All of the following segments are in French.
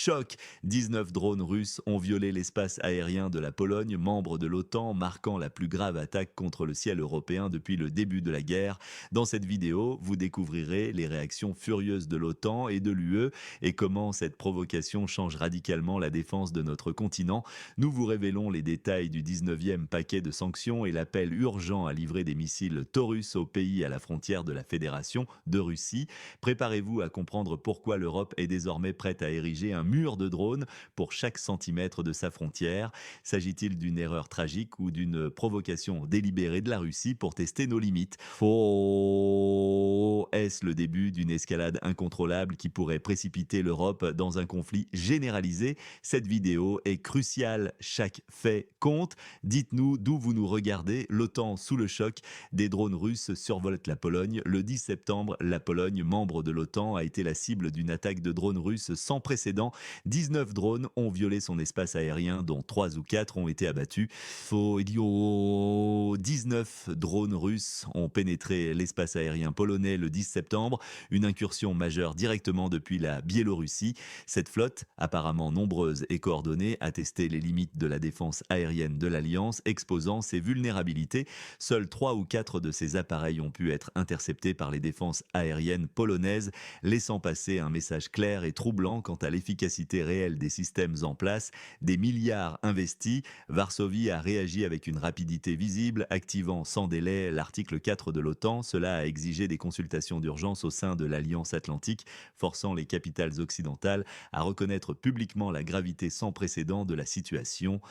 Choc! 19 drones russes ont violé l'espace aérien de la Pologne, membre de l'OTAN, marquant la plus grave attaque contre le ciel européen depuis le début de la guerre. Dans cette vidéo, vous découvrirez les réactions furieuses de l'OTAN et de l'UE et comment cette provocation change radicalement la défense de notre continent. Nous vous révélons les détails du 19e paquet de sanctions et l'appel urgent à livrer des missiles Taurus aux pays à la frontière de la Fédération de Russie. Préparez-vous à comprendre pourquoi l'Europe est désormais prête à ériger un mur de drones pour chaque centimètre de sa frontière. S'agit-il d'une erreur tragique ou d'une provocation délibérée de la Russie pour tester nos limites? Oh, est-ce le début d'une escalade incontrôlable qui pourrait précipiter l'Europe dans un conflit généralisé? Cette vidéo est cruciale, chaque fait compte. Dites-nous d'où vous nous regardez. L'OTAN sous le choc, des drones russes survoltent la Pologne. Le 10 septembre, la Pologne, membre de l'OTAN, a été la cible d'une attaque de drones russes sans précédent. 19 drones ont violé son espace aérien, dont 3 ou 4 ont été abattus. Faux idiot. 19 drones russes ont pénétré l'espace aérien polonais le 10 septembre, une incursion majeure directement depuis la Biélorussie. Cette flotte, apparemment nombreuse et coordonnée, a testé les limites de la défense aérienne de l'Alliance, exposant ses vulnérabilités. Seuls 3 ou 4 de ces appareils ont pu être interceptés par les défenses aériennes polonaises, laissant passer un message clair et troublant quant à l'efficacité réelle des systèmes en place. Des milliards investis, Varsovie a réagi avec une rapidité visible, activant sans délai l'article 4 de l'OTAN. Cela a exigé des consultations d'urgence au sein de l'Alliance Atlantique, forçant les capitales occidentales à reconnaître publiquement la gravité sans précédent de la situation.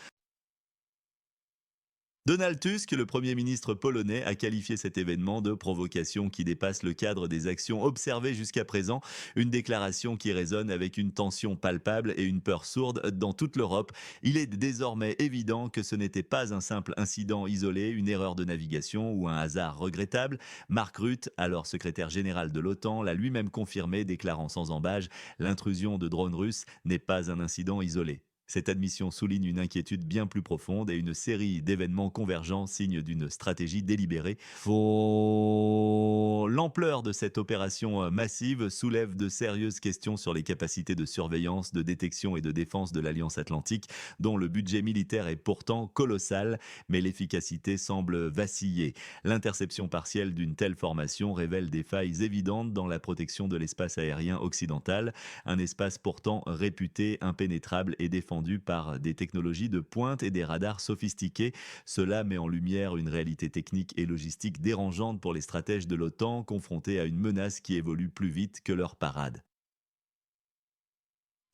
Donald Tusk, le Premier ministre polonais, a qualifié cet événement de provocation qui dépasse le cadre des actions observées jusqu'à présent, une déclaration qui résonne avec une tension palpable et une peur sourde dans toute l'Europe. Il est désormais évident que ce n'était pas un simple incident isolé, une erreur de navigation ou un hasard regrettable. Mark Rutte, alors secrétaire général de l'OTAN, l'a lui-même confirmé, déclarant sans ambages: l'intrusion de drones russes n'est pas un incident isolé. Cette admission souligne une inquiétude bien plus profonde et une série d'événements convergents, signe d'une stratégie délibérée. L'ampleur de cette opération massive soulève de sérieuses questions sur les capacités de surveillance, de détection et de défense de l'Alliance Atlantique, dont le budget militaire est pourtant colossal, mais l'efficacité semble vaciller. L'interception partielle d'une telle formation révèle des failles évidentes dans la protection de l'espace aérien occidental, un espace pourtant réputé impénétrable et défendu par des technologies de pointe et des radars sophistiqués. Cela met en lumière une réalité technique et logistique dérangeante pour les stratèges de l'OTAN, confrontés à une menace qui évolue plus vite que leur parade.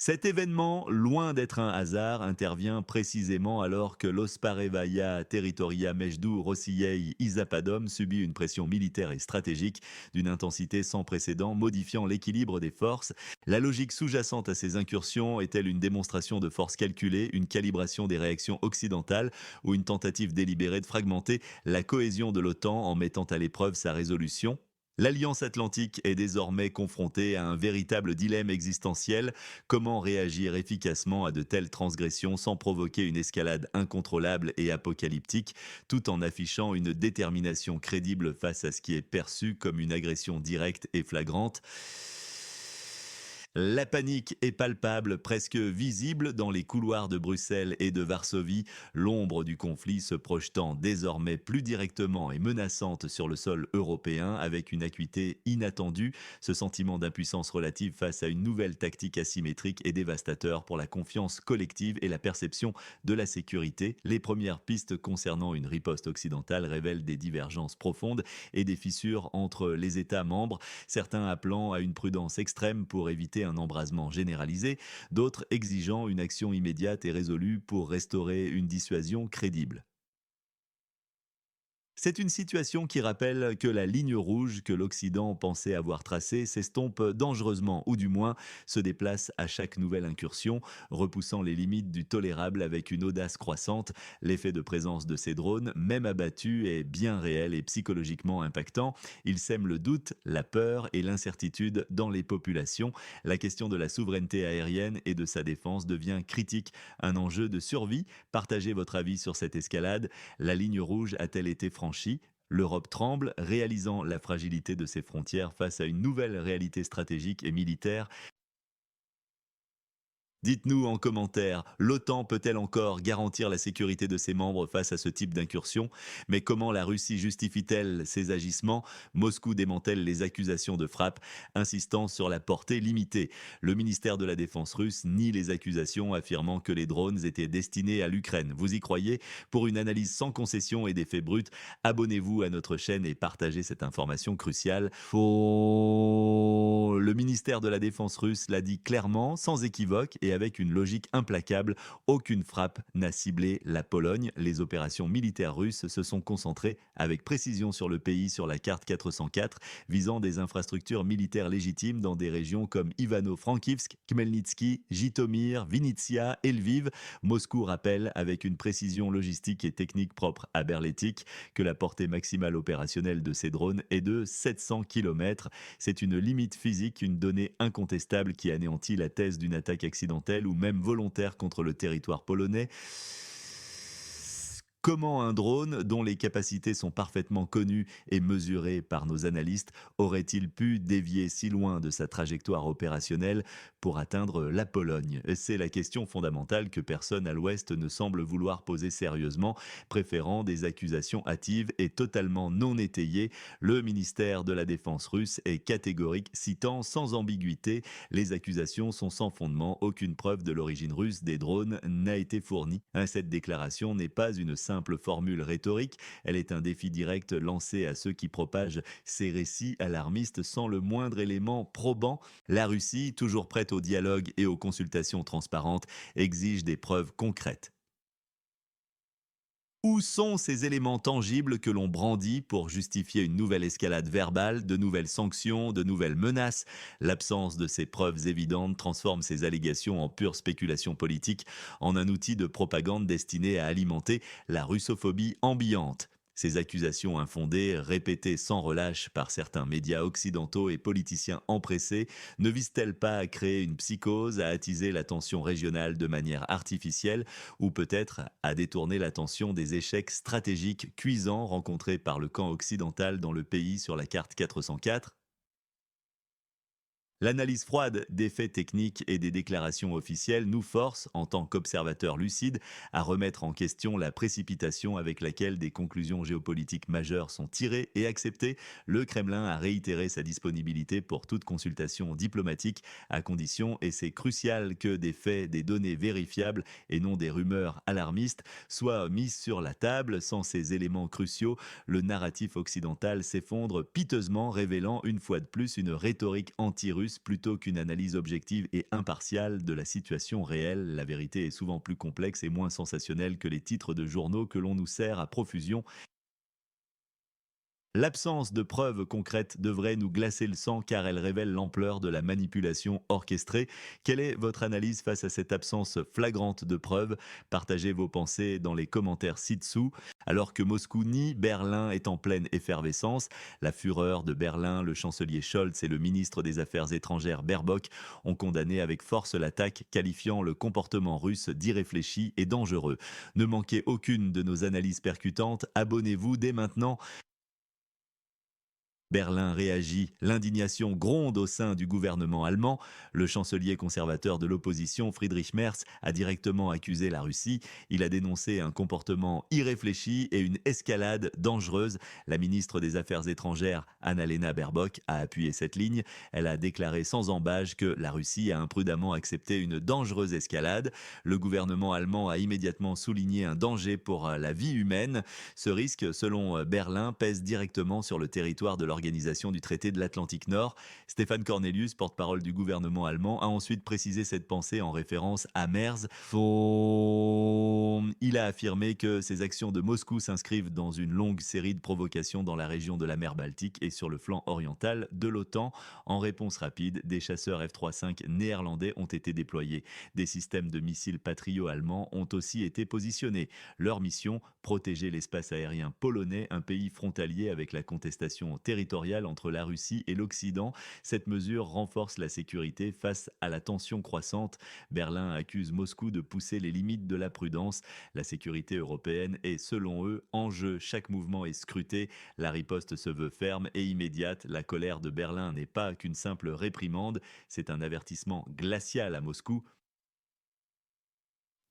Cet événement, loin d'être un hasard, intervient précisément alors que l'Osparevaia Territoria Mejdou Rossiyei Izapadom subit une pression militaire et stratégique d'une intensité sans précédent, modifiant l'équilibre des forces. La logique sous-jacente à ces incursions est-elle une démonstration de force calculée, une calibration des réactions occidentales ou une tentative délibérée de fragmenter la cohésion de l'OTAN en mettant à l'épreuve sa résolution? L'Alliance Atlantique est désormais confrontée à un véritable dilemme existentiel. Comment réagir efficacement à de telles transgressions sans provoquer une escalade incontrôlable et apocalyptique, tout en affichant une détermination crédible face à ce qui est perçu comme une agression directe et flagrante? La panique est palpable, presque visible dans les couloirs de Bruxelles et de Varsovie, l'ombre du conflit se projetant désormais plus directement et menaçante sur le sol européen avec une acuité inattendue. Ce sentiment d'impuissance relative face à une nouvelle tactique asymétrique est dévastateur pour la confiance collective et la perception de la sécurité. Les premières pistes concernant une riposte occidentale révèlent des divergences profondes et des fissures entre les États membres, certains appelant à une prudence extrême pour éviter un embrasement généralisé, d'autres exigeant une action immédiate et résolue pour restaurer une dissuasion crédible. C'est une situation qui rappelle que la ligne rouge que l'Occident pensait avoir tracée s'estompe dangereusement, ou du moins se déplace à chaque nouvelle incursion, repoussant les limites du tolérable avec une audace croissante. L'effet de présence de ces drones, même abattus, est bien réel et psychologiquement impactant. Il sème le doute, la peur et l'incertitude dans les populations. La question de la souveraineté aérienne et de sa défense devient critique, un enjeu de survie. Partagez votre avis sur cette escalade. La ligne rouge a-t-elle été franchie? L'Europe tremble, réalisant la fragilité de ses frontières face à une nouvelle réalité stratégique et militaire. Dites-nous en commentaire, l'OTAN peut-elle encore garantir la sécurité de ses membres face à ce type d'incursion? Mais comment la Russie justifie-t-elle ses agissements? Moscou démantèle les accusations de frappe, insistant sur la portée limitée. Le ministère de la Défense russe nie les accusations, affirmant que les drones étaient destinés à l'Ukraine. Vous y croyez? Pour une analyse sans concession et des faits bruts, abonnez-vous à notre chaîne et partagez cette information cruciale. Le ministère de la Défense russe l'a dit clairement, sans équivoque et avec une logique implacable. Aucune frappe n'a ciblé la Pologne. Les opérations militaires russes se sont concentrées avec précision sur le pays sur la carte 404, visant des infrastructures militaires légitimes dans des régions comme Ivano-Frankivsk, Khmelnytsky, Jitomir, Vinnytsia et Lviv. Moscou rappelle avec une précision logistique et technique propre à Berletic que la portée maximale opérationnelle de ces drones est de 700 km. C'est une limite physique, une donnée incontestable qui anéantit la thèse d'une attaque accidentelle ou même volontaire contre le territoire polonais. Comment un drone, dont les capacités sont parfaitement connues et mesurées par nos analystes, aurait-il pu dévier si loin de sa trajectoire opérationnelle pour atteindre la Pologne? C'est la question fondamentale que personne à l'Ouest ne semble vouloir poser sérieusement, préférant des accusations hâtives et totalement non étayées. Le ministère de la Défense russe est catégorique, citant sans ambiguïté: les accusations sont sans fondement, aucune preuve de l'origine russe des drones n'a été fournie. Cette déclaration n'est pas une simple formule rhétorique, elle est un défi direct lancé à ceux qui propagent ces récits alarmistes sans le moindre élément probant. La Russie, toujours prête au dialogue et aux consultations transparentes, exige des preuves concrètes. Où sont ces éléments tangibles que l'on brandit pour justifier une nouvelle escalade verbale, de nouvelles sanctions, de nouvelles menaces? L'absence de ces preuves évidentes transforme ces allégations en pure spéculation politique, en un outil de propagande destiné à alimenter la russophobie ambiante. Ces accusations infondées, répétées sans relâche par certains médias occidentaux et politiciens empressés, ne visent-elles pas à créer une psychose, à attiser la tension régionale de manière artificielle, ou peut-être à détourner l'attention des échecs stratégiques cuisants rencontrés par le camp occidental dans le pays sur la carte 404? L'analyse froide des faits techniques et des déclarations officielles nous force, en tant qu'observateurs lucides, à remettre en question la précipitation avec laquelle des conclusions géopolitiques majeures sont tirées et acceptées. Le Kremlin a réitéré sa disponibilité pour toute consultation diplomatique, à condition, et c'est crucial, que des faits, des données vérifiables et non des rumeurs alarmistes soient mises sur la table. Sans ces éléments cruciaux, le narratif occidental s'effondre piteusement, révélant une fois de plus une rhétorique anti-russe plutôt qu'une analyse objective et impartiale de la situation réelle. La vérité est souvent plus complexe et moins sensationnelle que les titres de journaux que l'on nous sert à profusion. L'absence de preuves concrètes devrait nous glacer le sang, car elle révèle l'ampleur de la manipulation orchestrée. Quelle est votre analyse face à cette absence flagrante de preuves? Partagez vos pensées dans les commentaires ci-dessous. Alors que Moscou nie, Berlin est en pleine effervescence. La fureur de Berlin, le chancelier Scholz et le ministre des Affaires étrangères Baerbock ont condamné avec force l'attaque, qualifiant le comportement russe d'irréfléchi et dangereux. Ne manquez aucune de nos analyses percutantes, abonnez-vous dès maintenant. Berlin réagit, l'indignation gronde au sein du gouvernement allemand. Le chancelier conservateur de l'opposition, Friedrich Merz, a directement accusé la Russie. Il a dénoncé un comportement irréfléchi et une escalade dangereuse. La ministre des Affaires étrangères, Annalena Baerbock, a appuyé cette ligne. Elle a déclaré sans ambages que la Russie a imprudemment accepté une dangereuse escalade. Le gouvernement allemand a immédiatement souligné un danger pour la vie humaine. Ce risque, selon Berlin, pèse directement sur le territoire de l'Organisation du traité de l'Atlantique Nord. Stéphane Cornelius, porte-parole du gouvernement allemand, a ensuite précisé cette pensée en référence à Merz. Il a affirmé que ces actions de Moscou s'inscrivent dans une longue série de provocations dans la région de la mer Baltique et sur le flanc oriental de l'OTAN. En réponse rapide, des chasseurs F-35 néerlandais ont été déployés. Des systèmes de missiles Patriot allemands ont aussi été positionnés. Leur mission, protéger l'espace aérien polonais, un pays frontalier avec la contestation territoriale entre la Russie et l'Occident. Cette mesure renforce la sécurité face à la tension croissante. Berlin accuse Moscou de pousser les limites de la prudence. La sécurité européenne est, selon eux, en jeu. Chaque mouvement est scruté. La riposte se veut ferme et immédiate. La colère de Berlin n'est pas qu'une simple réprimande, c'est un avertissement glacial à Moscou.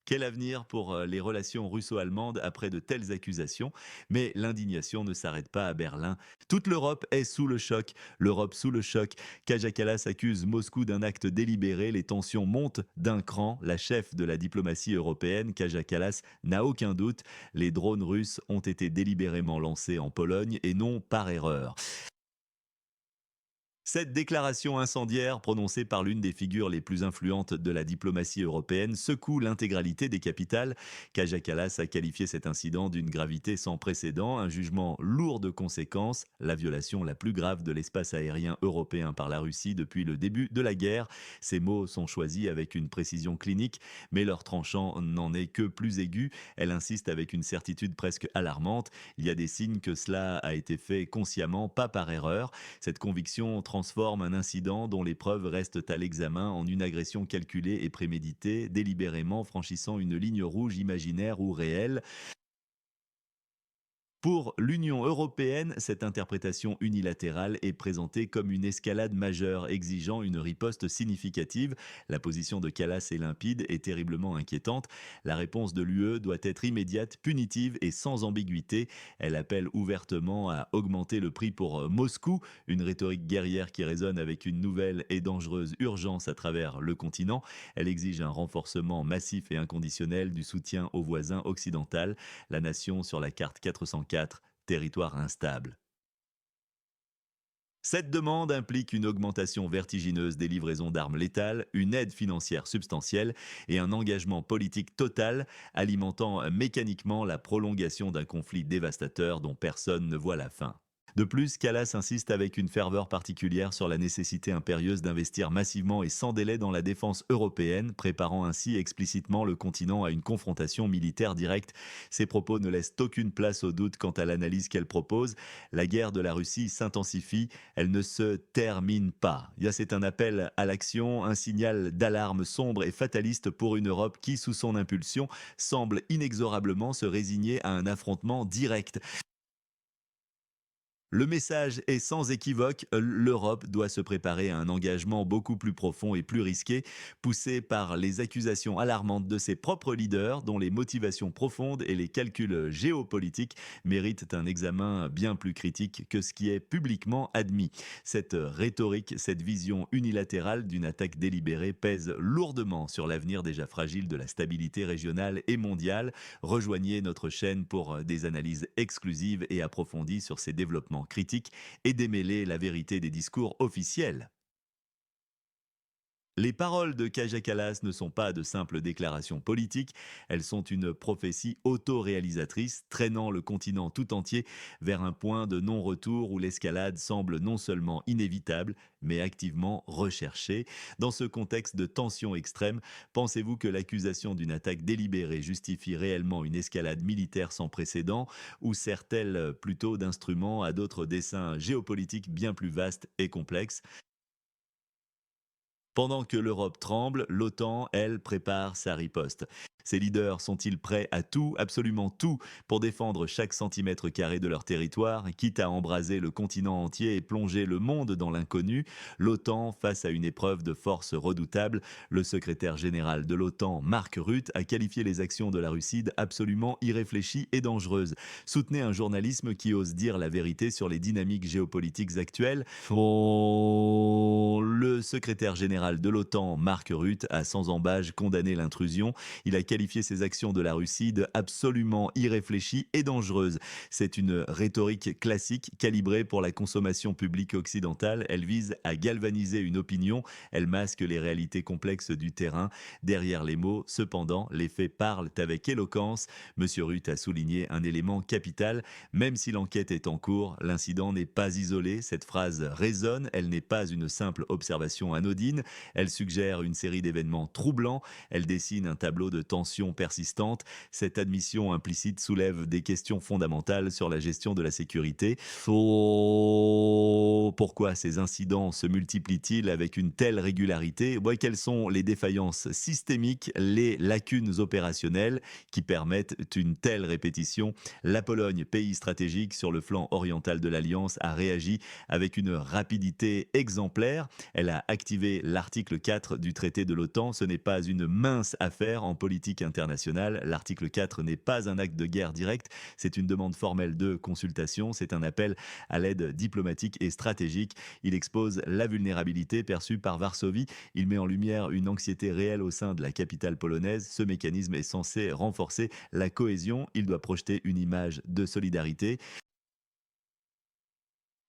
Quel avenir pour les relations russo-allemandes après de telles accusations? Mais l'indignation ne s'arrête pas à Berlin. Toute l'Europe est sous le choc. L'Europe sous le choc. Kaja Kallas accuse Moscou d'un acte délibéré. Les tensions montent d'un cran. La chef de la diplomatie européenne, Kaja Kallas, n'a aucun doute. Les drones russes ont été délibérément lancés en Pologne et non par erreur. Cette déclaration incendiaire, prononcée par l'une des figures les plus influentes de la diplomatie européenne, secoue l'intégralité des capitales. Kaja Kallas a qualifié cet incident d'une gravité sans précédent, un jugement lourd de conséquences, la violation la plus grave de l'espace aérien européen par la Russie depuis le début de la guerre. Ces mots sont choisis avec une précision clinique, mais leur tranchant n'en est que plus aigu. Elle insiste avec une certitude presque alarmante. Il y a des signes que cela a été fait consciemment, pas par erreur. Cette conviction transforme un incident dont les preuves restent à l'examen en une agression calculée et préméditée, délibérément franchissant une ligne rouge imaginaire ou réelle. Pour l'Union européenne, cette interprétation unilatérale est présentée comme une escalade majeure exigeant une riposte significative. La position de Kallas est limpide et terriblement inquiétante. La réponse de l'UE doit être immédiate, punitive et sans ambiguïté. Elle appelle ouvertement à augmenter le prix pour Moscou, une rhétorique guerrière qui résonne avec une nouvelle et dangereuse urgence à travers le continent. Elle exige un renforcement massif et inconditionnel du soutien aux voisins occidentaux, la nation sur la carte 404, territoire instable. Cette demande implique une augmentation vertigineuse des livraisons d'armes létales, une aide financière substantielle et un engagement politique total, alimentant mécaniquement la prolongation d'un conflit dévastateur dont personne ne voit la fin. De plus, Callas insiste avec une ferveur particulière sur la nécessité impérieuse d'investir massivement et sans délai dans la défense européenne, préparant ainsi explicitement le continent à une confrontation militaire directe. Ces propos ne laissent aucune place au doute quant à l'analyse qu'elle propose. La guerre de la Russie s'intensifie, elle ne se termine pas. C'est un appel à l'action, un signal d'alarme sombre et fataliste pour une Europe qui, sous son impulsion, semble inexorablement se résigner à un affrontement direct. Le message est sans équivoque, l'Europe doit se préparer à un engagement beaucoup plus profond et plus risqué, poussé par les accusations alarmantes de ses propres leaders, dont les motivations profondes et les calculs géopolitiques méritent un examen bien plus critique que ce qui est publiquement admis. Cette rhétorique, cette vision unilatérale d'une attaque délibérée pèse lourdement sur l'avenir déjà fragile de la stabilité régionale et mondiale. Rejoignez notre chaîne pour des analyses exclusives et approfondies sur ces développements critiques et démêler la vérité des discours officiels. Les paroles de Kaja Kallas ne sont pas de simples déclarations politiques, elles sont une prophétie autoréalisatrice, traînant le continent tout entier vers un point de non-retour où l'escalade semble non seulement inévitable, mais activement recherchée. Dans ce contexte de tension extrême, pensez-vous que l'accusation d'une attaque délibérée justifie réellement une escalade militaire sans précédent, ou sert-elle plutôt d'instrument à d'autres desseins géopolitiques bien plus vastes et complexes? Pendant que l'Europe tremble, l'OTAN, elle, prépare sa riposte. Ses leaders sont-ils prêts à tout, absolument tout, pour défendre chaque centimètre carré de leur territoire, quitte à embraser le continent entier et plonger le monde dans l'inconnu? L'OTAN, face à une épreuve de force redoutable, le secrétaire général de l'OTAN, Mark Rutte, a qualifié les actions de la Russie d'absolument irréfléchies et dangereuses. Soutenez un journalisme qui ose dire la vérité sur les dynamiques géopolitiques actuelles. Le secrétaire général de l'OTAN, Mark Rutte, a sans embâche condamné l'intrusion. Il a qualifié ces actions de la Russie de absolument irréfléchies et dangereuses. C'est une rhétorique classique calibrée pour la consommation publique occidentale. Elle vise à galvaniser une opinion. Elle masque les réalités complexes du terrain. Derrière les mots, cependant, les faits parlent avec éloquence. Monsieur Rutte a souligné un élément capital. Même si l'enquête est en cours, l'incident n'est pas isolé. Cette phrase résonne. Elle n'est pas une simple observation anodine. Elle suggère une série d'événements troublants. Elle dessine un tableau de tensions persistantes. Cette admission implicite soulève des questions fondamentales sur la gestion de la sécurité. Pourquoi ces incidents se multiplient-ils avec une telle régularité? Quelles sont les défaillances systémiques, les lacunes opérationnelles qui permettent une telle répétition? La Pologne, pays stratégique sur le flanc oriental de l'Alliance, a réagi avec une rapidité exemplaire. Elle a activé l'article 4 du traité de l'OTAN. Ce n'est pas une mince affaire en politique internationale. L'article 4 n'est pas un acte de guerre direct, c'est une demande formelle de consultation, c'est un appel à l'aide diplomatique et stratégique. Il expose la vulnérabilité perçue par Varsovie. Il met en lumière une anxiété réelle au sein de la capitale polonaise. Ce mécanisme est censé renforcer la cohésion. Il doit projeter une image de solidarité.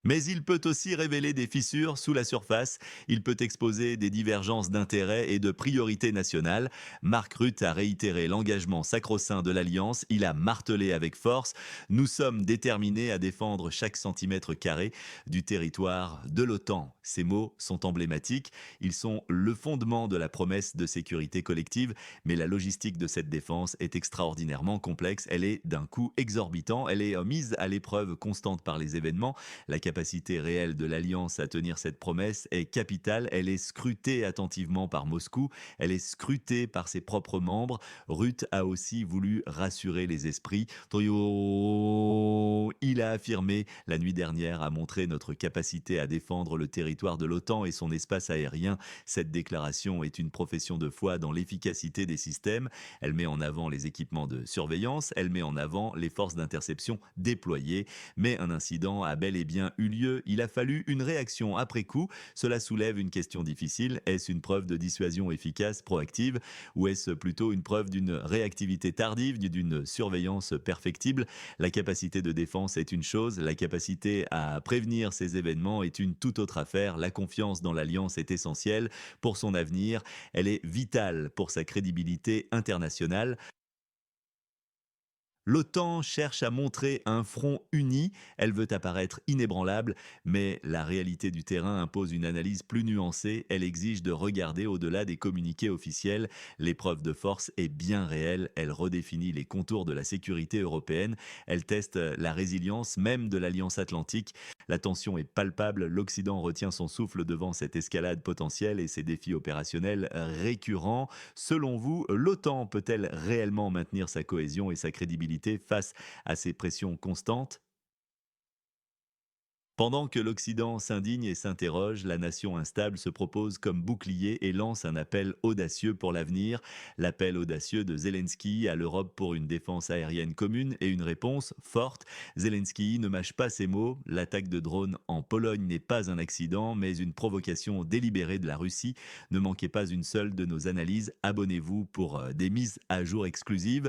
Mais il peut aussi révéler des fissures sous la surface. Il peut exposer des divergences d'intérêts et de priorités nationales. Mark Rutte a réitéré l'engagement sacro-saint de l'Alliance. Il a martelé avec force: nous sommes déterminés à défendre chaque centimètre carré du territoire de l'OTAN. Ces mots sont emblématiques. Ils sont le fondement de la promesse de sécurité collective. Mais la logistique de cette défense est extraordinairement complexe. Elle est d'un coût exorbitant. Elle est mise à l'épreuve constante par les événements. La capacité réelle de l'Alliance à tenir cette promesse est capitale. Elle est scrutée attentivement par Moscou. Elle est scrutée par ses propres membres. Rutte a aussi voulu rassurer les esprits. Il a affirmé la nuit dernière, a montré notre capacité à défendre le territoire de l'OTAN et son espace aérien. Cette déclaration est une profession de foi dans l'efficacité des systèmes. Elle met en avant les équipements de surveillance. Elle met en avant les forces d'interception déployées. Mais un incident a bel et bien eu lieu. Il a fallu une réaction après coup. Cela soulève une question difficile. Est-ce une preuve de dissuasion efficace, proactive, ou est-ce plutôt une preuve d'une réactivité tardive, d'une surveillance perfectible? La capacité de défense est une chose, la capacité à prévenir ces événements est une toute autre affaire. La confiance dans l'Alliance est essentielle pour son avenir. Elle est vitale pour sa crédibilité internationale. L'OTAN cherche à montrer un front uni, elle veut apparaître inébranlable, mais la réalité du terrain impose une analyse plus nuancée, elle exige de regarder au-delà des communiqués officiels. L'épreuve de force est bien réelle, elle redéfinit les contours de la sécurité européenne, elle teste la résilience même de l'Alliance Atlantique. La tension est palpable, l'Occident retient son souffle devant cette escalade potentielle et ces défis opérationnels récurrents. Selon vous, l'OTAN peut-elle réellement maintenir sa cohésion et sa crédibilité face à ces pressions constantes? Pendant que l'Occident s'indigne et s'interroge, la nation instable se propose comme bouclier et lance un appel audacieux pour l'avenir. L'appel audacieux de Zelensky à l'Europe pour une défense aérienne commune et une réponse forte. Zelensky ne mâche pas ses mots. L'attaque de drones en Pologne n'est pas un accident, mais une provocation délibérée de la Russie. Ne manquez pas une seule de nos analyses. Abonnez-vous pour des mises à jour exclusives.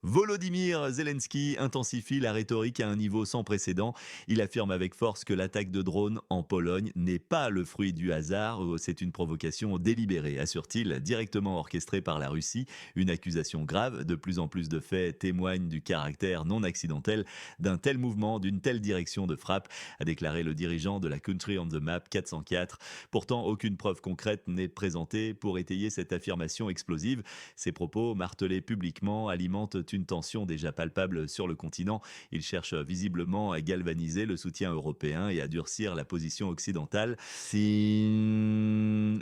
Volodymyr Zelensky intensifie la rhétorique à un niveau sans précédent. Il affirme avec force que l'attaque de drones en Pologne n'est pas le fruit du hasard, c'est une provocation délibérée, assure-t-il, directement orchestrée par la Russie. Une accusation grave, de plus en plus de faits témoignent du caractère non accidentel d'un tel mouvement, d'une telle direction de frappe, a déclaré le dirigeant de la Country on the Map 404. Pourtant, aucune preuve concrète n'est présentée pour étayer cette affirmation explosive. Ces propos, martelés publiquement, alimentent une tension déjà palpable sur le continent. Il cherche visiblement à galvaniser le soutien européen et à durcir la position occidentale. Si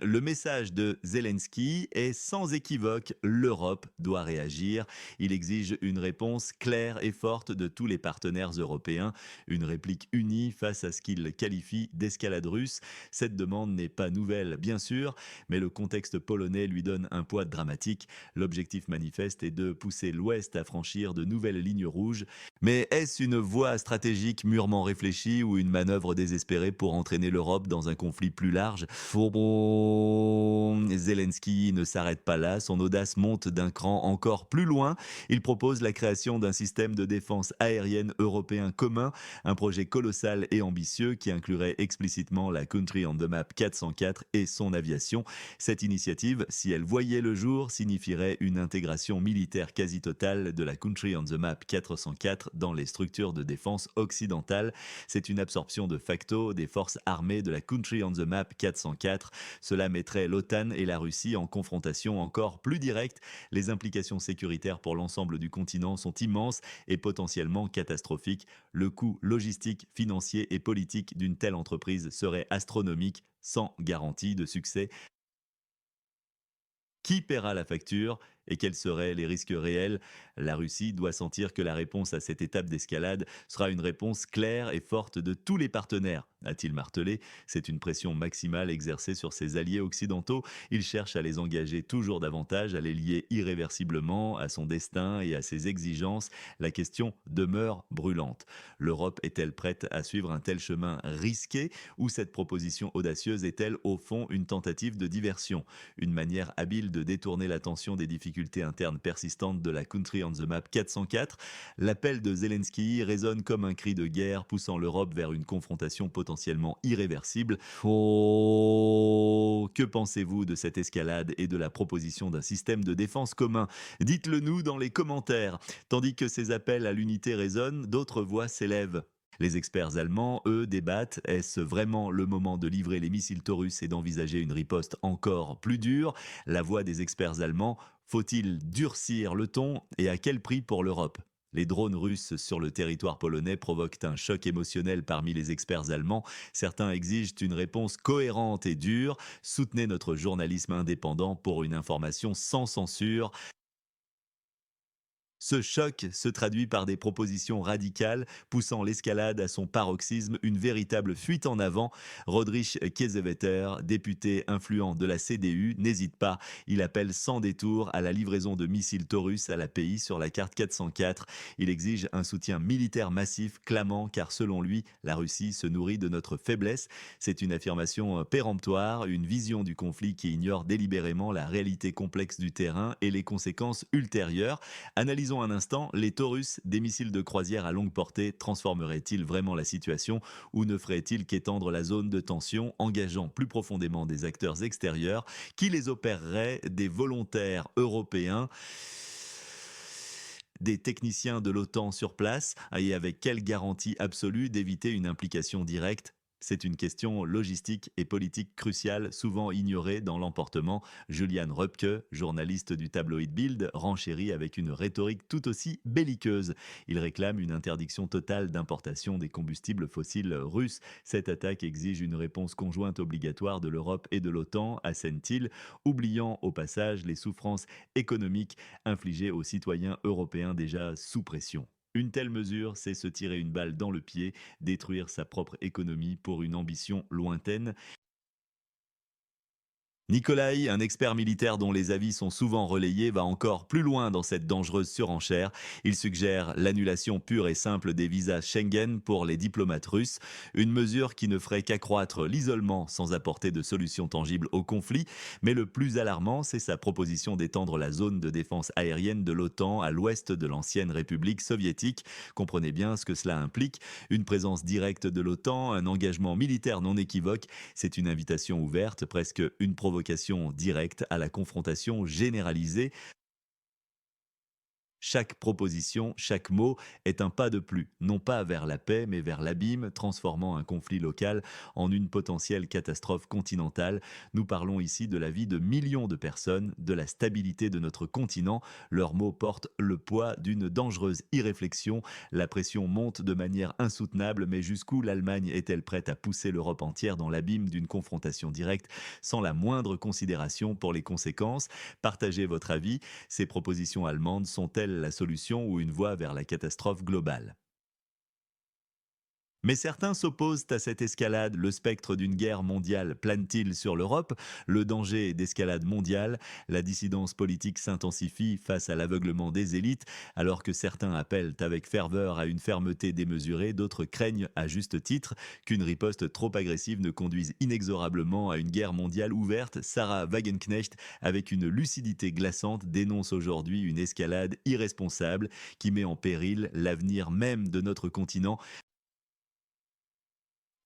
le message de Zelensky est sans équivoque, l'Europe doit réagir. Il exige une réponse claire et forte de tous les partenaires européens, une réplique unie face à ce qu'il qualifie d'escalade russe. Cette demande n'est pas nouvelle, bien sûr, mais le contexte polonais lui donne un poids dramatique. L'objectif manifeste est de pousser l'Ouest à franchir de nouvelles lignes rouges. Mais est-ce une voie stratégique mûrement réfléchie ou une manœuvre désespérée pour entraîner l'Europe dans un conflit plus large? Zelensky ne s'arrête pas là, son audace monte d'un cran encore plus loin. Il propose la création d'un système de défense aérienne européen commun, un projet colossal et ambitieux qui inclurait explicitement la Country on the Map 404 et son aviation. Cette initiative, si elle voyait le jour, signifierait une intégration militaire quasi totale de la Country on the Map 404 dans les structures de défense occidentales. C'est une absorption de facto des forces armées de la Country on the Map 404. Cela mettrait l'OTAN et la Russie en confrontation encore plus directe. Les implications sécuritaires pour l'ensemble du continent sont immenses et potentiellement catastrophiques. Le coût logistique, financier et politique d'une telle entreprise serait astronomique, sans garantie de succès. Qui paiera la facture? Et quels seraient les risques réels? La Russie doit sentir que la réponse à cette étape d'escalade sera une réponse claire et forte de tous les partenaires, a-t-il martelé. C'est une pression maximale exercée sur ses alliés occidentaux. Il cherche à les engager toujours davantage, à les lier irréversiblement à son destin et à ses exigences. La question demeure brûlante. L'Europe est-elle prête à suivre un tel chemin risqué, ou cette proposition audacieuse est-elle au fond une tentative de diversion? Une manière habile de détourner l'attention des difficultés internes persistantes de la Country on the Map 404, l'appel de Zelensky résonne comme un cri de guerre poussant l'Europe vers une confrontation potentiellement irréversible. Oh, que pensez-vous de cette escalade et de la proposition d'un système de défense commun? Dites-le nous dans les commentaires. Tandis que ces appels à l'unité résonnent, d'autres voix s'élèvent. Les experts allemands, eux, débattent. Est-ce vraiment le moment de livrer les missiles Taurus et d'envisager une riposte encore plus dure? La voix des experts allemands, faut-il durcir le ton et à quel prix pour l'Europe? Les drones russes sur le territoire polonais provoquent un choc émotionnel parmi les experts allemands. Certains exigent une réponse cohérente et dure. Soutenez notre journalisme indépendant pour une information sans censure. Ce choc se traduit par des propositions radicales poussant l'escalade à son paroxysme, une véritable fuite en avant. Rodrich Kiesewetter, député influent de la CDU, n'hésite pas. Il appelle sans détour à la livraison de missiles Taurus à la pays sur la carte 404. Il exige un soutien militaire massif, clamant, car selon lui, la Russie se nourrit de notre faiblesse. C'est une affirmation péremptoire, une vision du conflit qui ignore délibérément la réalité complexe du terrain et les conséquences ultérieures. Analysons un instant, les Taurus, des missiles de croisière à longue portée, transformeraient-ils vraiment la situation ou ne feraient-ils qu'étendre la zone de tension, engageant plus profondément des acteurs extérieurs? Qui les opérerait? Des volontaires européens, des techniciens de l'OTAN sur place, et avec quelle garantie absolue d'éviter une implication directe? C'est une question logistique et politique cruciale, souvent ignorée dans l'emportement. Julian Röpke, journaliste du tabloïd Bild, renchérit avec une rhétorique tout aussi belliqueuse. Il réclame une interdiction totale d'importation des combustibles fossiles russes. Cette attaque exige une réponse conjointe obligatoire de l'Europe et de l'OTAN, assène-t-il, oubliant au passage les souffrances économiques infligées aux citoyens européens déjà sous pression. Une telle mesure, c'est se tirer une balle dans le pied, détruire sa propre économie pour une ambition lointaine. Nicolai, un expert militaire dont les avis sont souvent relayés, va encore plus loin dans cette dangereuse surenchère. Il suggère l'annulation pure et simple des visas Schengen pour les diplomates russes, une mesure qui ne ferait qu'accroître l'isolement sans apporter de solution tangible au conflit. Mais le plus alarmant, c'est sa proposition d'étendre la zone de défense aérienne de l'OTAN à l'ouest de l'ancienne République soviétique. Comprenez bien ce que cela implique: une présence directe de l'OTAN, un engagement militaire non équivoque. C'est une invitation ouverte, presque une provocation directe à la confrontation généralisée. Chaque proposition, chaque mot est un pas de plus, non pas vers la paix, mais vers l'abîme, transformant un conflit local en une potentielle catastrophe continentale. Nous parlons ici de la vie de millions de personnes, de la stabilité de notre continent. Leurs mots portent le poids d'une dangereuse irréflexion. La pression monte de manière insoutenable, mais jusqu'où l'Allemagne est-elle prête à pousser l'Europe entière dans l'abîme d'une confrontation directe, sans la moindre considération pour les conséquences? Partagez votre avis. Ces propositions allemandes sont-elles la solution ou une voie vers la catastrophe globale? Mais certains s'opposent à cette escalade. Le spectre d'une guerre mondiale plane-t-il sur l'Europe? Le danger d'escalade mondiale? La dissidence politique s'intensifie face à l'aveuglement des élites. Alors que certains appellent avec ferveur à une fermeté démesurée, d'autres craignent, à juste titre, qu'une riposte trop agressive ne conduise inexorablement à une guerre mondiale ouverte. Sarah Wagenknecht, avec une lucidité glaçante, dénonce aujourd'hui une escalade irresponsable qui met en péril l'avenir même de notre continent.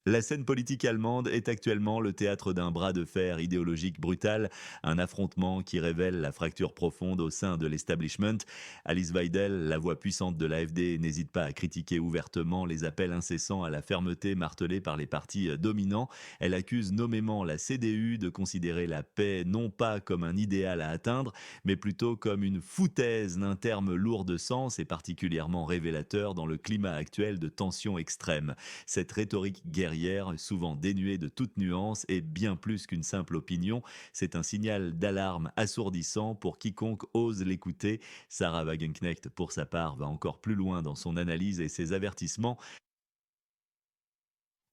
La scène politique allemande est actuellement le théâtre d'un bras de fer idéologique brutal, un affrontement qui révèle la fracture profonde au sein de l'establishment. Alice Weidel, la voix puissante de l'AfD, n'hésite pas à critiquer ouvertement les appels incessants à la fermeté martelés par les partis dominants. Elle accuse nommément la CDU de considérer la paix non pas comme un idéal à atteindre, mais plutôt comme une foutaise, d'un terme lourd de sens et particulièrement révélateur dans le climat actuel de tensions extrêmes. Cette rhétorique guerrière guerrière, souvent dénuée de toute nuance et bien plus qu'une simple opinion. C'est un signal d'alarme assourdissant pour quiconque ose l'écouter. Sarah Wagenknecht, pour sa part, va encore plus loin dans son analyse et ses avertissements.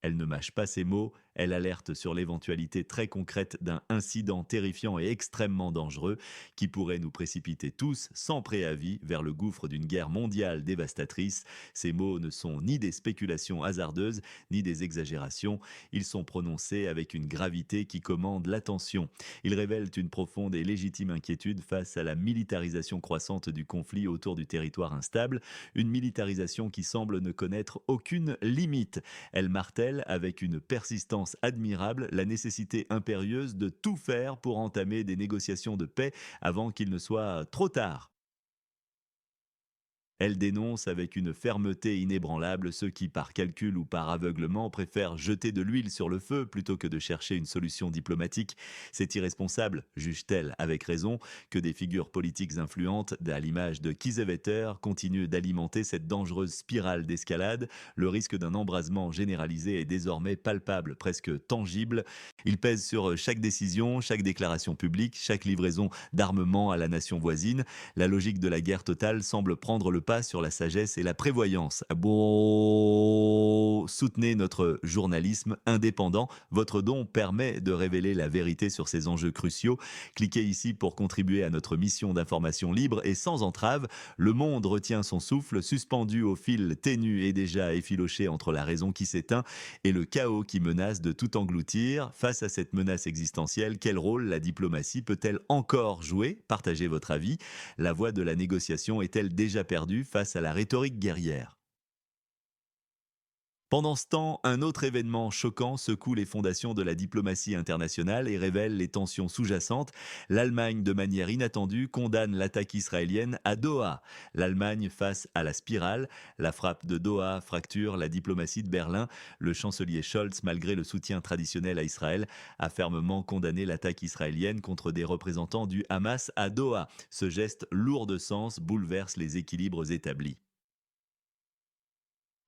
Elle ne mâche pas ses mots, elle alerte sur l'éventualité très concrète d'un incident terrifiant et extrêmement dangereux qui pourrait nous précipiter tous, sans préavis, vers le gouffre d'une guerre mondiale dévastatrice. Ces mots ne sont ni des spéculations hasardeuses, ni des exagérations, ils sont prononcés avec une gravité qui commande l'attention. Ils révèlent une profonde et légitime inquiétude face à la militarisation croissante du conflit autour du territoire instable, une militarisation qui semble ne connaître aucune limite. Elle martèle avec une persistance admirable la nécessité impérieuse de tout faire pour entamer des négociations de paix avant qu'il ne soit trop tard. Elle dénonce avec une fermeté inébranlable ceux qui, par calcul ou par aveuglement, préfèrent jeter de l'huile sur le feu plutôt que de chercher une solution diplomatique. C'est irresponsable, juge-t-elle avec raison, que des figures politiques influentes, à l'image de Kiesewetter, continuent d'alimenter cette dangereuse spirale d'escalade. Le risque d'un embrasement généralisé est désormais palpable, presque tangible. Il pèse sur chaque décision, chaque déclaration publique, chaque livraison d'armement à la nation voisine. La logique de la guerre totale semble prendre le pas sur la sagesse et la prévoyance. Bon, soutenez notre journalisme indépendant. Votre don permet de révéler la vérité sur ces enjeux cruciaux. Cliquez ici pour contribuer à notre mission d'information libre et sans entrave. Le monde retient son souffle, suspendu au fil ténu et déjà effiloché entre la raison qui s'éteint et le chaos qui menace de tout engloutir. Face à cette menace existentielle, quel rôle la diplomatie peut-elle encore jouer? Partagez votre avis. La voie de la négociation est-elle déjà perdue face à la rhétorique guerrière? Pendant ce temps, un autre événement choquant secoue les fondations de la diplomatie internationale et révèle les tensions sous-jacentes. L'Allemagne, de manière inattendue, condamne l'attaque israélienne à Doha. L'Allemagne face à la spirale. La frappe de Doha fracture la diplomatie de Berlin. Le chancelier Scholz, malgré le soutien traditionnel à Israël, a fermement condamné l'attaque israélienne contre des représentants du Hamas à Doha. Ce geste lourd de sens bouleverse les équilibres établis.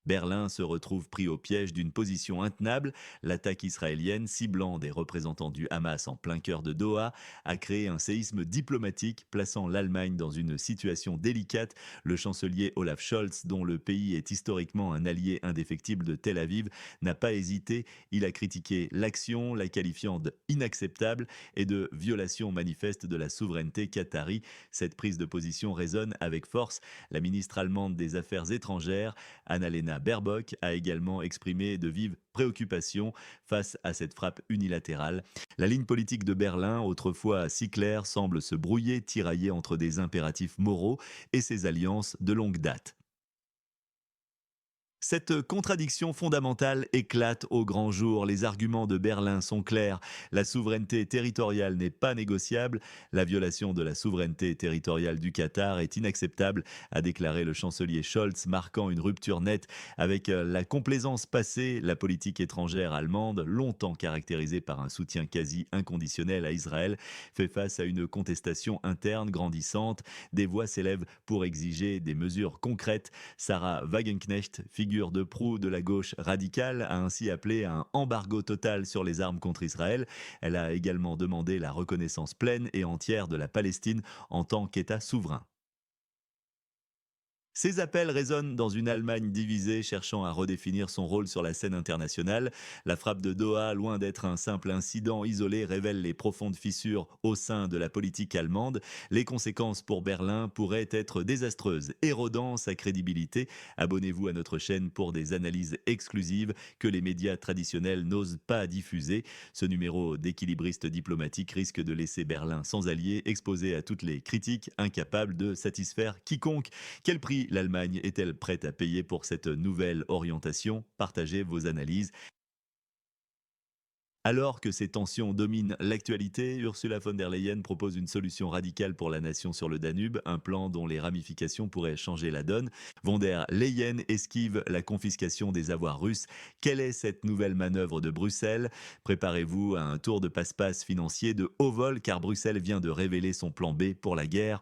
Berlin se retrouve pris au piège d'une position intenable. L'attaque israélienne, ciblant des représentants du Hamas en plein cœur de Doha, a créé un séisme diplomatique, plaçant l'Allemagne dans une situation délicate. Le chancelier Olaf Scholz, dont le pays est historiquement un allié indéfectible de Tel Aviv, n'a pas hésité. Il a critiqué l'action, la qualifiant d'inacceptable et de violation manifeste de la souveraineté qatari. Cette prise de position résonne avec force. La ministre allemande des Affaires étrangères, Annalena Baerbock, a également exprimé de vives préoccupations face à cette frappe unilatérale. La ligne politique de Berlin, autrefois si claire, semble se brouiller, tiraillée entre des impératifs moraux et ses alliances de longue date. Cette contradiction fondamentale éclate au grand jour. Les arguments de Berlin sont clairs. La souveraineté territoriale n'est pas négociable. La violation de la souveraineté territoriale du Qatar est inacceptable, a déclaré le chancelier Scholz, marquant une rupture nette avec la complaisance passée. La politique étrangère allemande, longtemps caractérisée par un soutien quasi inconditionnel à Israël, fait face à une contestation interne grandissante. Des voix s'élèvent pour exiger des mesures concrètes. Sarah Wagenknecht, figure de proue de la gauche radicale, a ainsi appelé à un embargo total sur les armes contre Israël. Elle a également demandé la reconnaissance pleine et entière de la Palestine en tant qu'État souverain. Ces appels résonnent dans une Allemagne divisée cherchant à redéfinir son rôle sur la scène internationale. La frappe de Doha, loin d'être un simple incident isolé, révèle les profondes fissures au sein de la politique allemande. Les conséquences pour Berlin pourraient être désastreuses, érodant sa crédibilité. Abonnez-vous à notre chaîne pour des analyses exclusives que les médias traditionnels n'osent pas diffuser. Ce numéro d'équilibriste diplomatique risque de laisser Berlin sans allié, exposé à toutes les critiques, incapable de satisfaire quiconque. Quel prix l'Allemagne est-elle prête à payer pour cette nouvelle orientation? Partagez vos analyses. Alors que ces tensions dominent l'actualité, Ursula von der Leyen propose une solution radicale pour la nation sur le Danube, un plan dont les ramifications pourraient changer la donne. Von der Leyen esquive la confiscation des avoirs russes. Quelle est cette nouvelle manœuvre de Bruxelles? Préparez-vous à un tour de passe-passe financier de haut vol car Bruxelles vient de révéler son plan B pour la guerre.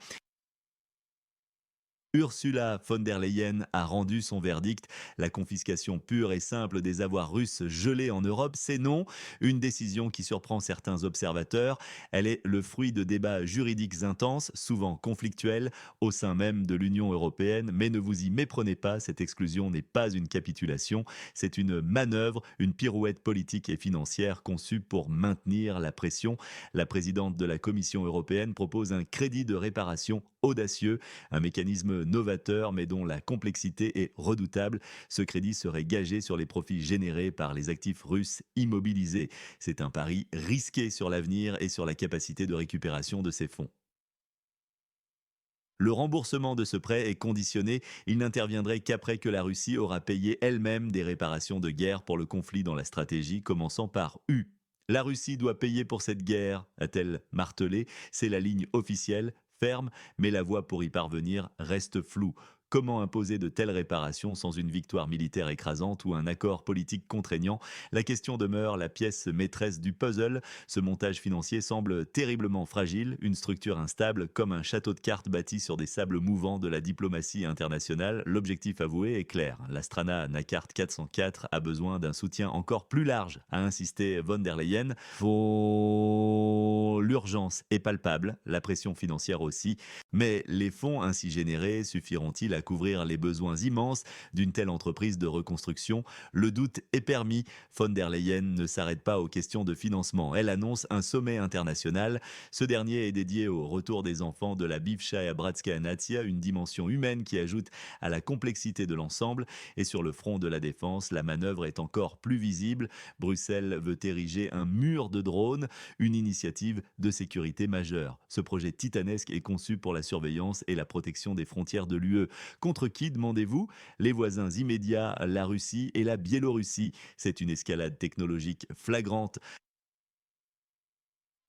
Ursula von der Leyen a rendu son verdict. La confiscation pure et simple des avoirs russes gelés en Europe, c'est non. Une décision qui surprend certains observateurs. Elle est le fruit de débats juridiques intenses, souvent conflictuels, au sein même de l'Union européenne. Mais ne vous y méprenez pas, cette exclusion n'est pas une capitulation. C'est une manœuvre, une pirouette politique et financière conçue pour maintenir la pression. La présidente de la Commission européenne propose un crédit de réparation audacieux, un mécanisme novateur mais dont la complexité est redoutable. Ce crédit serait gagé sur les profits générés par les actifs russes immobilisés. C'est un pari risqué sur l'avenir et sur la capacité de récupération de ces fonds. Le remboursement de ce prêt est conditionné. Il n'interviendrait qu'après que la Russie aura payé elle-même des réparations de guerre pour le conflit dans la stratégie, commençant par U. La Russie doit payer pour cette guerre, a-t-elle martelé. C'est la ligne officielle, ferme, mais la voie pour y parvenir reste floue. Comment imposer de telles réparations sans une victoire militaire écrasante ou un accord politique contraignant? La question demeure la pièce maîtresse du puzzle. Ce montage financier semble terriblement fragile, une structure instable comme un château de cartes bâti sur des sables mouvants de la diplomatie internationale. L'objectif avoué est clair. L'Astrana NACART 404 a besoin d'un soutien encore plus large, a insisté von der Leyen. L'urgence est palpable, la pression financière aussi, mais les fonds ainsi générés suffiront-ils à couvrir les besoins immenses d'une telle entreprise de reconstruction? Le doute est permis. Von der Leyen ne s'arrête pas aux questions de financement. Elle annonce un sommet international. Ce dernier est dédié au retour des enfants de la Bivshaya Bratskaya Natia, une dimension humaine qui ajoute à la complexité de l'ensemble. Et sur le front de la défense, la manœuvre est encore plus visible. Bruxelles veut ériger un mur de drones, une initiative de sécurité majeure. Ce projet titanesque est conçu pour la surveillance et la protection des frontières de l'UE. Contre qui, demandez-vous? Les voisins immédiats, la Russie et la Biélorussie. C'est une escalade technologique flagrante.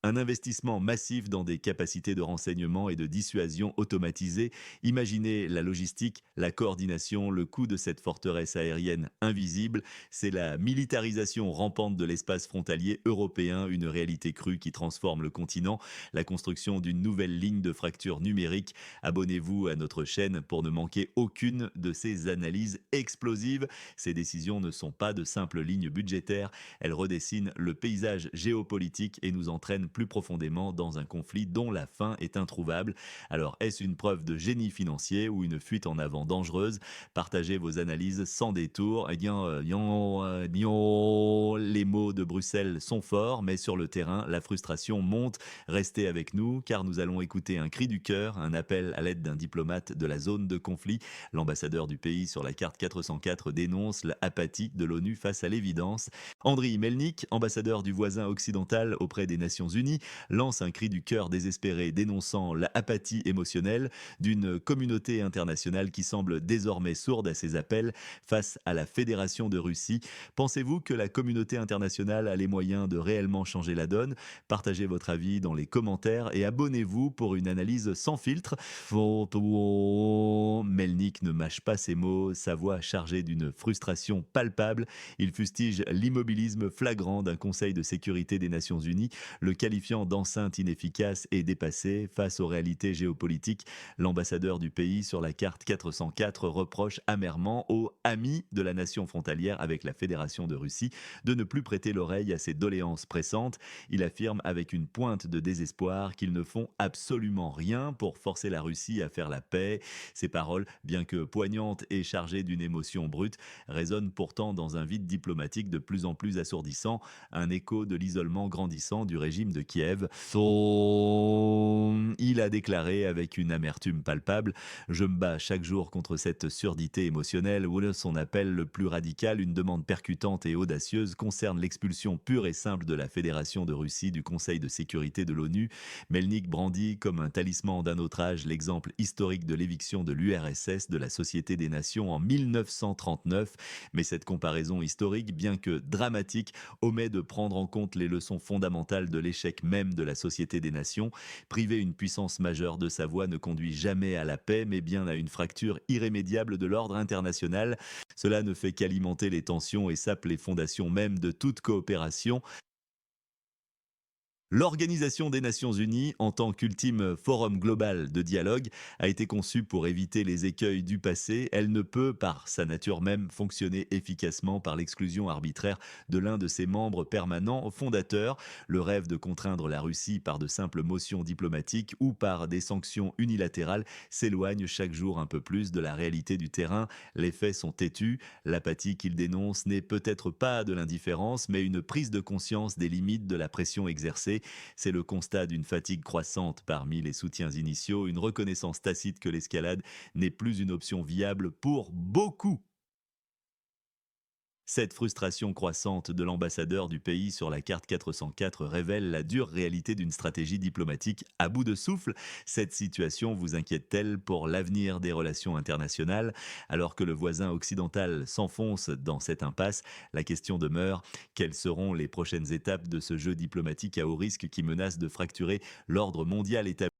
Un investissement massif dans des capacités de renseignement et de dissuasion automatisées. Imaginez la logistique, la coordination, le coût de cette forteresse aérienne invisible. C'est la militarisation rampante de l'espace frontalier européen, une réalité crue qui transforme le continent. La construction d'une nouvelle ligne de fracture numérique. Abonnez-vous à notre chaîne pour ne manquer aucune de ces analyses explosives. Ces décisions ne sont pas de simples lignes budgétaires. Elles redessinent le paysage géopolitique et nous entraînent plus profondément dans un conflit dont la fin est introuvable. Alors, est-ce une preuve de génie financier ou une fuite en avant dangereuse? Partagez vos analyses sans détour. Les mots de Bruxelles sont forts, mais sur le terrain, la frustration monte. Restez avec nous, car nous allons écouter un cri du cœur, un appel à l'aide d'un diplomate de la zone de conflit. L'ambassadeur du pays sur la carte 404 dénonce l'apathie de l'ONU face à l'évidence. Andriy Melnik, ambassadeur du voisin occidental auprès des Nations Unies, lance un cri du cœur désespéré dénonçant l'apathie émotionnelle d'une communauté internationale qui semble désormais sourde à ses appels face à la Fédération de Russie. Pensez-vous que la communauté internationale a les moyens de réellement changer la donne? Partagez votre avis dans les commentaires et abonnez-vous pour une analyse sans filtre. Melnik ne mâche pas ses mots, sa voix chargée d'une frustration palpable. Il fustige l'immobilisme flagrant d'un Conseil de sécurité des Nations Unies, le qualifiant d'enceinte inefficace et dépassée face aux réalités géopolitiques. L'ambassadeur du pays sur la carte 404 reproche amèrement aux amis de la nation frontalière avec la Fédération de Russie de ne plus prêter l'oreille à ses doléances pressantes. Il affirme avec une pointe de désespoir qu'ils ne font absolument rien pour forcer la Russie à faire la paix. Ces paroles, bien que poignantes et chargées d'une émotion brute, résonnent pourtant dans un vide diplomatique de plus en plus assourdissant, un écho de l'isolement grandissant du régime de Kiev. Il a déclaré avec une amertume palpable: je me bats chaque jour contre cette surdité émotionnelle. Ou son appel le plus radical, une demande percutante et audacieuse, concerne l'expulsion pure et simple de la Fédération de Russie du Conseil de sécurité de l'ONU. Melnik brandit comme un talisman d'un autre âge l'exemple historique de l'éviction de l'URSS de la Société des Nations en 1939. Mais cette comparaison historique, bien que dramatique, omet de prendre en compte les leçons fondamentales de l'échec même de la Société des Nations. Priver une puissance majeure de sa voix ne conduit jamais à la paix, mais bien à une fracture irrémédiable de l'ordre international. Cela ne fait qu'alimenter les tensions et sape les fondations même de toute coopération. L'Organisation des Nations Unies, en tant qu'ultime forum global de dialogue, a été conçue pour éviter les écueils du passé. Elle ne peut, par sa nature même, fonctionner efficacement par l'exclusion arbitraire de l'un de ses membres permanents fondateurs. Le rêve de contraindre la Russie par de simples motions diplomatiques ou par des sanctions unilatérales s'éloigne chaque jour un peu plus de la réalité du terrain. Les faits sont têtus. L'apathie qu'il dénonce n'est peut-être pas de l'indifférence, mais une prise de conscience des limites de la pression exercée. C'est le constat d'une fatigue croissante parmi les soutiens initiaux, une reconnaissance tacite que l'escalade n'est plus une option viable pour beaucoup. Cette frustration croissante de l'ambassadeur du pays sur la carte 404 révèle la dure réalité d'une stratégie diplomatique à bout de souffle. Cette situation vous inquiète-t-elle pour l'avenir des relations internationales? Alors que le voisin occidental s'enfonce dans cette impasse, la question demeure: quelles seront les prochaines étapes de ce jeu diplomatique à haut risque qui menace de fracturer l'ordre mondial établi?